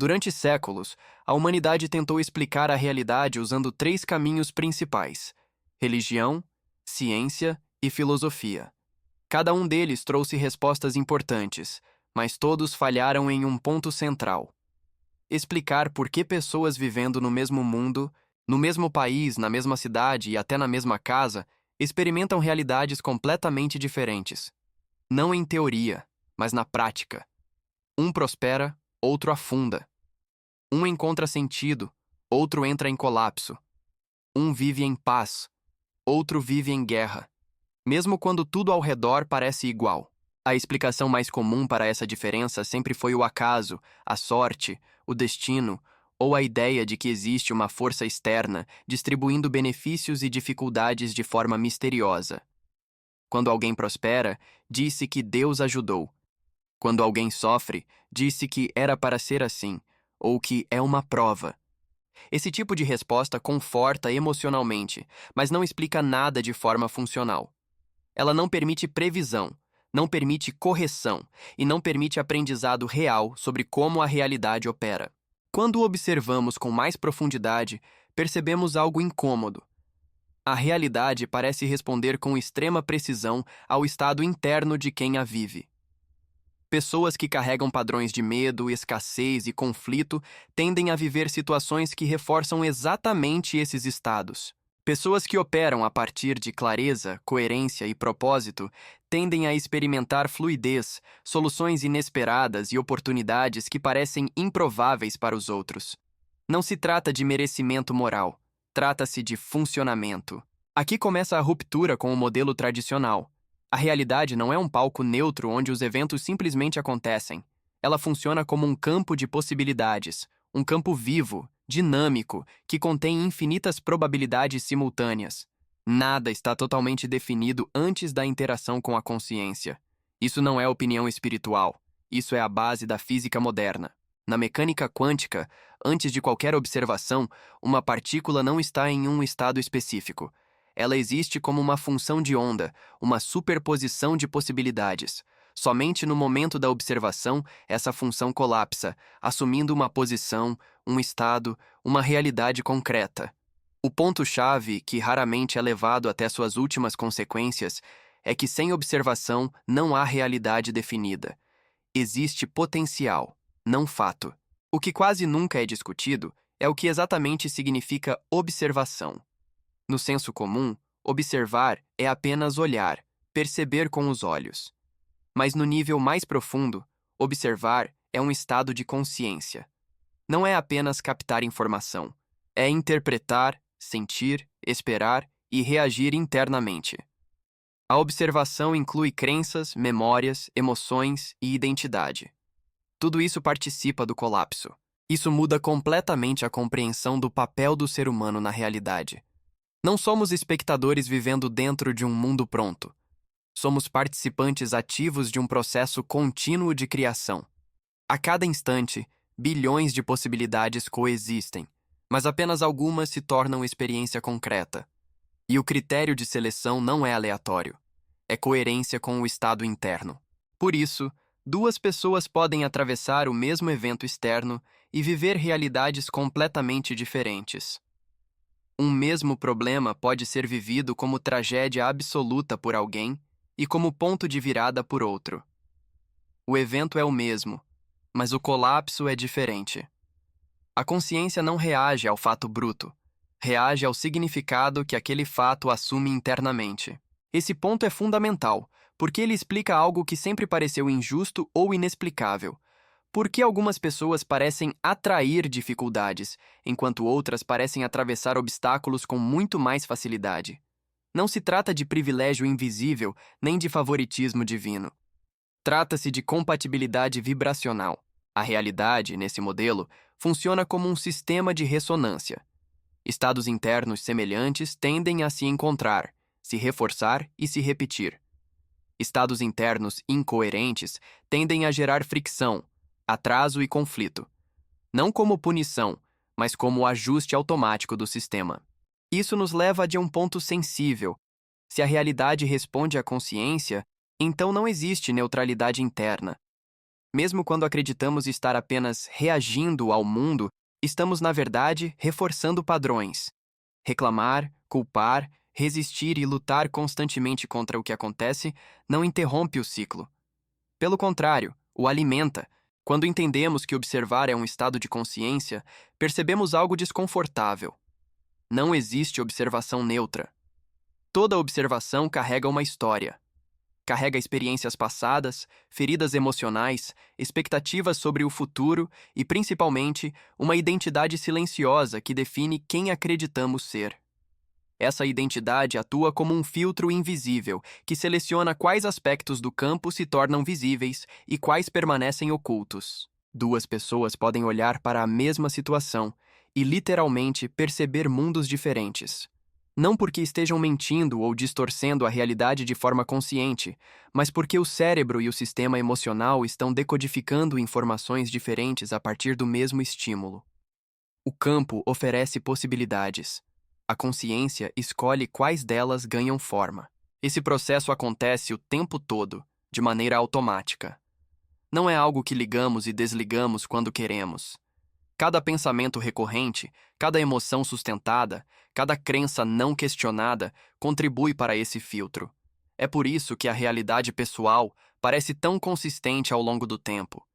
Durante séculos, a humanidade tentou explicar a realidade usando três caminhos principais: religião, ciência e filosofia. Cada um deles trouxe respostas importantes, mas todos falharam em um ponto central: explicar por que pessoas vivendo no mesmo mundo, no mesmo país, na mesma cidade e até na mesma casa, experimentam realidades completamente diferentes. Não em teoria, mas na prática. Um prospera, outro afunda. Um encontra sentido, outro entra em colapso. Um vive em paz, outro vive em guerra. Mesmo quando tudo ao redor parece igual. A explicação mais comum para essa diferença sempre foi o acaso, a sorte, o destino, ou a ideia de que existe uma força externa distribuindo benefícios e dificuldades de forma misteriosa. Quando alguém prospera, disse que Deus ajudou. Quando alguém sofre, disse que era para ser assim, ou que é uma prova. Esse tipo de resposta conforta emocionalmente, mas não explica nada de forma funcional. Ela não permite previsão, não permite correção e não permite aprendizado real sobre como a realidade opera. Quando observamos com mais profundidade, percebemos algo incômodo. A realidade parece responder com extrema precisão ao estado interno de quem a vive. Pessoas que carregam padrões de medo, escassez e conflito tendem a viver situações que reforçam exatamente esses estados. Pessoas que operam a partir de clareza, coerência e propósito tendem a experimentar fluidez, soluções inesperadas e oportunidades que parecem improváveis para os outros. Não se trata de merecimento moral, trata-se de funcionamento. Aqui começa a ruptura com o modelo tradicional. A realidade não é um palco neutro onde os eventos simplesmente acontecem. Ela funciona como um campo de possibilidades, um campo vivo, dinâmico, que contém infinitas probabilidades simultâneas. Nada está totalmente definido antes da interação com a consciência. Isso não é opinião espiritual. Isso é a base da física moderna. Na mecânica quântica, antes de qualquer observação, uma partícula não está em um estado específico. Ela existe como uma função de onda, uma superposição de possibilidades. Somente no momento da observação, essa função colapsa, assumindo uma posição, um estado, uma realidade concreta. O ponto-chave, que raramente é levado até suas últimas consequências, é que sem observação não há realidade definida. Existe potencial, não fato. O que quase nunca é discutido é o que exatamente significa observação. No senso comum, observar é apenas olhar, perceber com os olhos. Mas no nível mais profundo, observar é um estado de consciência. Não é apenas captar informação, é interpretar, sentir, esperar e reagir internamente. A observação inclui crenças, memórias, emoções e identidade. Tudo isso participa do colapso. Isso muda completamente a compreensão do papel do ser humano na realidade. Não somos espectadores vivendo dentro de um mundo pronto. Somos participantes ativos de um processo contínuo de criação. A cada instante, bilhões de possibilidades coexistem, mas apenas algumas se tornam experiência concreta. E o critério de seleção não é aleatório. É coerência com o estado interno. Por isso, duas pessoas podem atravessar o mesmo evento externo e viver realidades completamente diferentes. Um mesmo problema pode ser vivido como tragédia absoluta por alguém e como ponto de virada por outro. O evento é o mesmo, mas o colapso é diferente. A consciência não reage ao fato bruto, reage ao significado que aquele fato assume internamente. Esse ponto é fundamental, porque ele explica algo que sempre pareceu injusto ou inexplicável. Por que algumas pessoas parecem atrair dificuldades, enquanto outras parecem atravessar obstáculos com muito mais facilidade? Não se trata de privilégio invisível, nem de favoritismo divino. Trata-se de compatibilidade vibracional. A realidade, nesse modelo, funciona como um sistema de ressonância. Estados internos semelhantes tendem a se encontrar, se reforçar e se repetir. Estados internos incoerentes tendem a gerar fricção, atraso e conflito. Não como punição, mas como ajuste automático do sistema. Isso nos leva a um ponto sensível. Se a realidade responde à consciência, então não existe neutralidade interna. Mesmo quando acreditamos estar apenas reagindo ao mundo, estamos, na verdade, reforçando padrões. Reclamar, culpar, resistir e lutar constantemente contra o que acontece não interrompe o ciclo. Pelo contrário, o alimenta. Quando entendemos que observar é um estado de consciência, percebemos algo desconfortável. Não existe observação neutra. Toda observação carrega uma história. Carrega experiências passadas, feridas emocionais, expectativas sobre o futuro e, principalmente, uma identidade silenciosa que define quem acreditamos ser. Essa identidade atua como um filtro invisível que seleciona quais aspectos do campo se tornam visíveis e quais permanecem ocultos. Duas pessoas podem olhar para a mesma situação e, literalmente, perceber mundos diferentes. Não porque estejam mentindo ou distorcendo a realidade de forma consciente, mas porque o cérebro e o sistema emocional estão decodificando informações diferentes a partir do mesmo estímulo. O campo oferece possibilidades. A consciência escolhe quais delas ganham forma. Esse processo acontece o tempo todo, de maneira automática. Não é algo que ligamos e desligamos quando queremos. Cada pensamento recorrente, cada emoção sustentada, cada crença não questionada contribui para esse filtro. É por isso que a realidade pessoal parece tão consistente ao longo do tempo.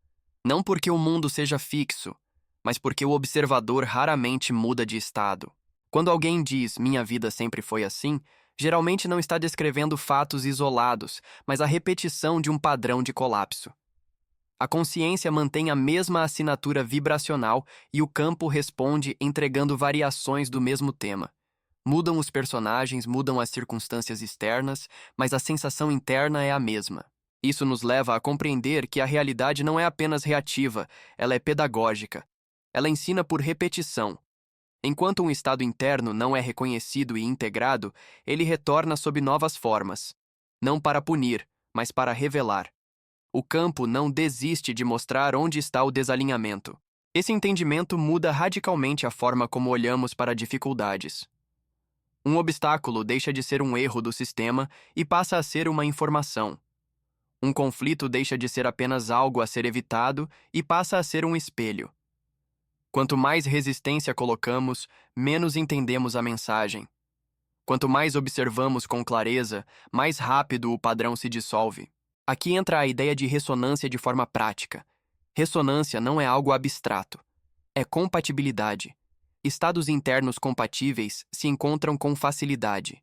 Não porque o mundo seja fixo, mas porque o observador raramente muda de estado. Quando alguém diz "minha vida sempre foi assim", geralmente não está descrevendo fatos isolados, mas a repetição de um padrão de colapso. A consciência mantém a mesma assinatura vibracional e o campo responde entregando variações do mesmo tema. Mudam os personagens, mudam as circunstâncias externas, mas a sensação interna é a mesma. Isso nos leva a compreender que a realidade não é apenas reativa, ela é pedagógica. Ela ensina por repetição. Enquanto um estado interno não é reconhecido e integrado, ele retorna sob novas formas. Não para punir, mas para revelar. O campo não desiste de mostrar onde está o desalinhamento. Esse entendimento muda radicalmente a forma como olhamos para dificuldades. Um obstáculo deixa de ser um erro do sistema e passa a ser uma informação. Um conflito deixa de ser apenas algo a ser evitado e passa a ser um espelho. Quanto mais resistência colocamos, menos entendemos a mensagem. Quanto mais observamos com clareza, mais rápido o padrão se dissolve. Aqui entra a ideia de ressonância de forma prática. Ressonância não é algo abstrato. É compatibilidade. Estados internos compatíveis se encontram com facilidade.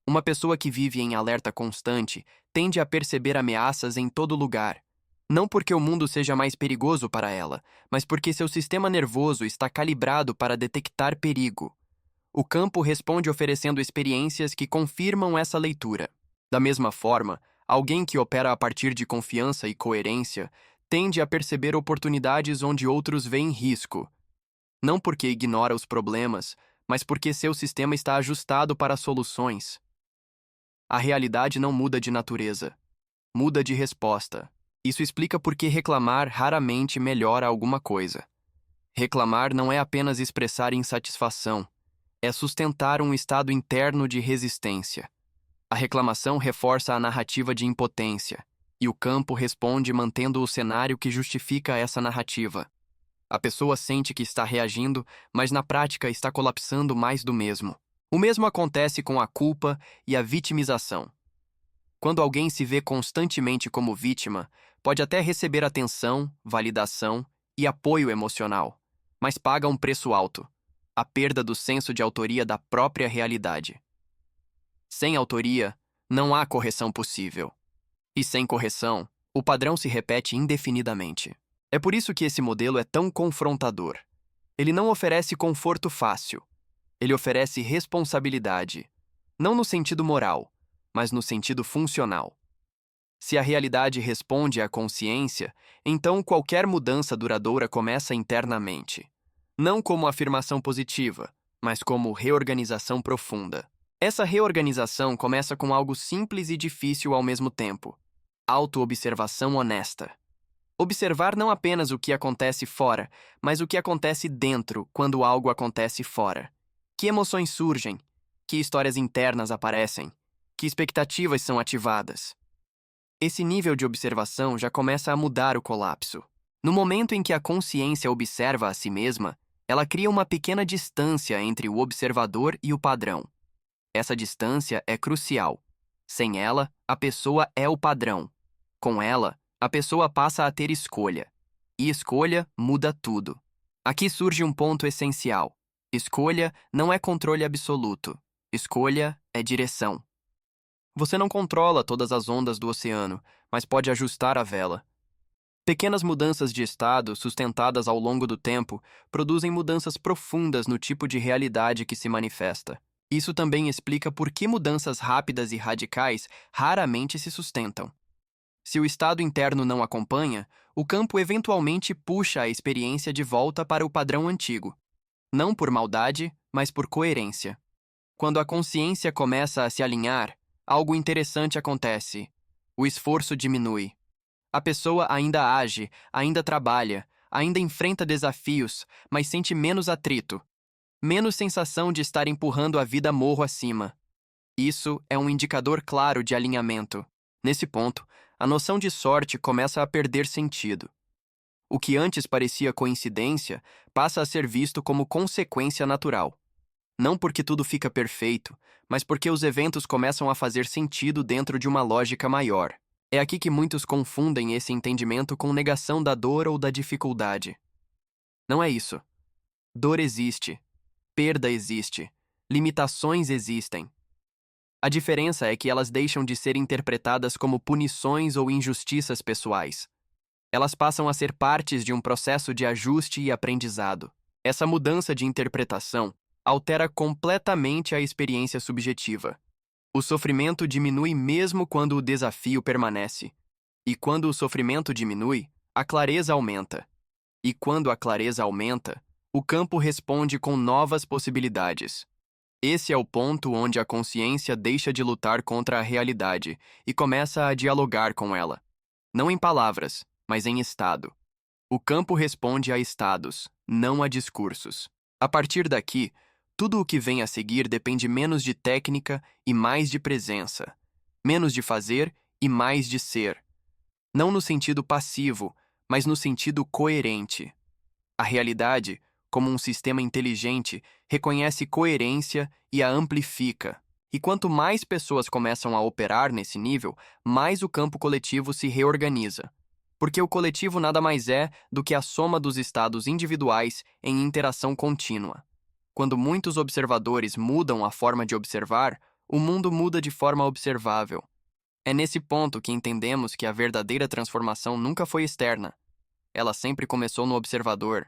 Uma pessoa que vive em alerta constante tende a perceber ameaças em todo lugar. Não porque o mundo seja mais perigoso para ela, mas porque seu sistema nervoso está calibrado para detectar perigo. O campo responde oferecendo experiências que confirmam essa leitura. Da mesma forma, alguém que opera a partir de confiança e coerência tende a perceber oportunidades onde outros veem risco. Não porque ignora os problemas, mas porque seu sistema está ajustado para soluções. A realidade não muda de natureza. Muda de resposta. Isso explica por que reclamar raramente melhora alguma coisa. Reclamar não é apenas expressar insatisfação, é sustentar um estado interno de resistência. A reclamação reforça a narrativa de impotência, e o campo responde mantendo o cenário que justifica essa narrativa. A pessoa sente que está reagindo, mas na prática está colapsando mais do mesmo. O mesmo acontece com a culpa e a vitimização. Quando alguém se vê constantemente como vítima, pode até receber atenção, validação e apoio emocional, mas paga um preço alto: a perda do senso de autoria da própria realidade. Sem autoria, não há correção possível. E sem correção, o padrão se repete indefinidamente. É por isso que esse modelo é tão confrontador. Ele não oferece conforto fácil. Ele oferece responsabilidade, não no sentido moral, mas no sentido funcional. Se a realidade responde à consciência, então qualquer mudança duradoura começa internamente. Não como afirmação positiva, mas como reorganização profunda. Essa reorganização começa com algo simples e difícil ao mesmo tempo: autoobservação honesta. Observar não apenas o que acontece fora, mas o que acontece dentro quando algo acontece fora. Que emoções surgem? Que histórias internas aparecem? Que expectativas são ativadas? Esse nível de observação já começa a mudar o colapso. No momento em que a consciência observa a si mesma, ela cria uma pequena distância entre o observador e o padrão. Essa distância é crucial. Sem ela, a pessoa é o padrão. Com ela, a pessoa passa a ter escolha. E escolha muda tudo. Aqui surge um ponto essencial. Escolha não é controle absoluto. Escolha é direção. Você não controla todas as ondas do oceano, mas pode ajustar a vela. Pequenas mudanças de estado, sustentadas ao longo do tempo, produzem mudanças profundas no tipo de realidade que se manifesta. Isso também explica por que mudanças rápidas e radicais raramente se sustentam. Se o estado interno não acompanha, o campo eventualmente puxa a experiência de volta para o padrão antigo. Não por maldade, mas por coerência. Quando a consciência começa a se alinhar, algo interessante acontece. O esforço diminui. A pessoa ainda age, ainda trabalha, ainda enfrenta desafios, mas sente menos atrito, menos sensação de estar empurrando a vida morro acima. Isso é um indicador claro de alinhamento. Nesse ponto, a noção de sorte começa a perder sentido. O que antes parecia coincidência passa a ser visto como consequência natural. Não porque tudo fica perfeito, mas porque os eventos começam a fazer sentido dentro de uma lógica maior. É aqui que muitos confundem esse entendimento com negação da dor ou da dificuldade. Não é isso. Dor existe, perda existe, limitações existem. A diferença é que elas deixam de ser interpretadas como punições ou injustiças pessoais. Elas passam a ser partes de um processo de ajuste e aprendizado. Essa mudança de interpretação altera completamente a experiência subjetiva. O sofrimento diminui mesmo quando o desafio permanece. E quando o sofrimento diminui, a clareza aumenta. E quando a clareza aumenta, o campo responde com novas possibilidades. Esse é o ponto onde a consciência deixa de lutar contra a realidade e começa a dialogar com ela. Não em palavras, mas em estado. O campo responde a estados, não a discursos. A partir daqui, tudo o que vem a seguir depende menos de técnica e mais de presença, menos de fazer e mais de ser. Não no sentido passivo, mas no sentido coerente. A realidade, como um sistema inteligente, reconhece coerência e a amplifica. E quanto mais pessoas começam a operar nesse nível, mais o campo coletivo se reorganiza. Porque o coletivo nada mais é do que a soma dos estados individuais em interação contínua. Quando muitos observadores mudam a forma de observar, o mundo muda de forma observável. É nesse ponto que entendemos que a verdadeira transformação nunca foi externa. Ela sempre começou no observador.